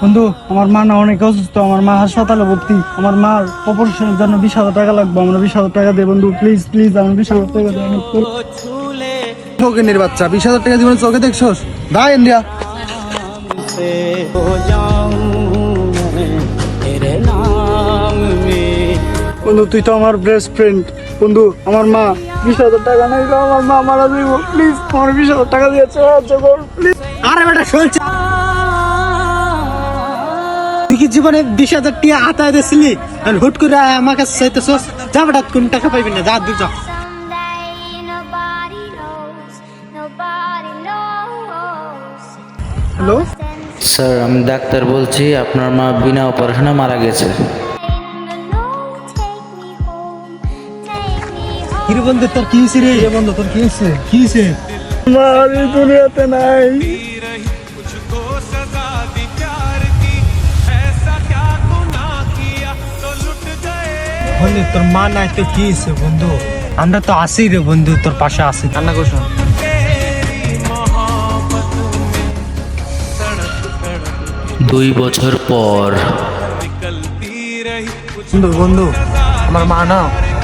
বন্ধু, আমার মা না অনেক অসুস্থ, আমার মা হাসপাতালে ভর্তি। আমার মার অপারেশনের জন্য 20,000 টাকা লাগবে। আমরা 20,000 টাকা দে বন্ধু, প্লিজ প্লিজ, আমার 20,000 টাকা দে। ফকিনের বাচ্চা, 20,000 টাকা জীবনে চোখে দেখছোস? দা ইন্ডিয়া। বন্ধু, তুই তো আমার বেস্ট ফ্রেন্ড। বন্ধু, আমার মা 20,000 টাকা নাই, আমার মা মারা যাইব। প্লিজ আমার 20,000 টাকা দিয়ে সাহায্য কর প্লিজ। আরে বেটা শুনছ, তুই কি জীবনে 20,000 টাকা হাতায় দিছিলি আর হুট করে আমার কাছে চাইতেছস? যা বেটা, কোন টাকা পাইবি না, যা দূর যা। হ্যালো স্যার, আমি ডাক্তার বলছি, আপনার মা বিনা অপারেশনে মারা গেছে। কিরে বন্ধু, তোর কি হয়েছে রে? বন্ধু, তোর কি হয়েছে? কি হয়েছে? মা এই দুনিয়াতে নাই। বন্ধু, তোর মা নাই তো কি হয়েছে বন্ধু? আমরা তো আছি রে বন্ধু, তোর পাশে আছি। কান্না করছ না। 2 বছর পর। বন্ধু বন্ধু, আমার মা না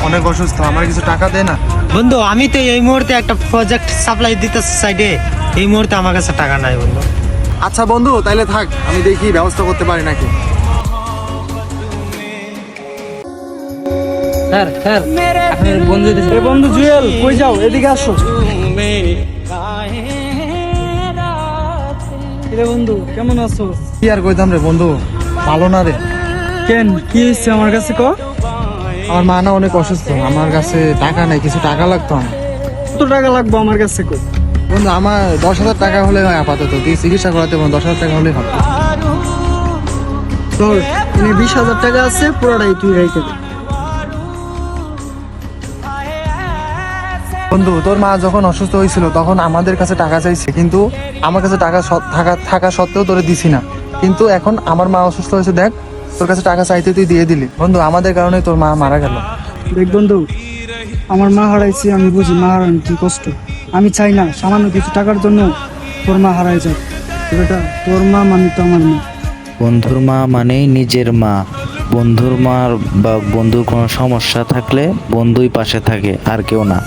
অনেক অসুস্থ, আমার কিছু টাকা দে না। বন্ধু, আমি তো এই মুহূর্তে একটা প্রজেক্ট সাপ্লাই দিতেছি সাইডে, এই মুহূর্তে আমার কাছে টাকা নাই বন্ধু। আচ্ছা বন্ধু, তাইলে থাক, আমি দেখি ব্যবস্থা করতে পারি নাকি। স্যার স্যার, আপনার বন্ধু এসেছে। এ বন্ধু জুয়েল, কই যাও? এদিকে আসো। রে বন্ধু, কেমন আছো? কি আর কইতাম রে বন্ধু, ভালো না রে। কেন, কি হয়েছে আমার কাছে ক? আমার মা না অনেক অসুস্থ, আমার কাছে টাকা নাই, কিছু টাকা লাগতো আমার। কত টাকা লাগবে আমার কাছে ক? বন্ধু, আমার 10,000 টাকা হলে হয় আপাতত, তুই চিকিৎসা করাতে 10,000 টাকা হলে হবে। ধর, এনে 20,000 টাকা আছে, পুরোটাই তুই রেখে দে। বন্ধু, তোর মা যখন অসুস্থ হয়েছিল তখন আমাদের কাছে টাকা চাইছে, কিন্তু আমার কাছে টাকা থাকা সত্ত্বেও তোরে দিছি না। কিন্তু এখন আমার মা অসুস্থ হয়েছে, দেখ তোর কাছে টাকা চাইতে তুই দিয়ে দিলি। বন্ধু, আমাদের কারণে তোর মা মারা গেল। দেখ বন্ধু, আমার মা হারাইছি, আমি বুঝি মা হারানো কি কষ্ট। আমি চাই না সামান্য কিছু টাকার জন্য তোর মা হারাই যাক। বেটা, তোর মা মানে তো আমার মা। বন্ধুর মা মানেই নিজের মা। বন্ধুর মার বা বন্ধুর কোনো সমস্যা থাকলে বন্ধুই পাশে থাকে, আর কেউ না।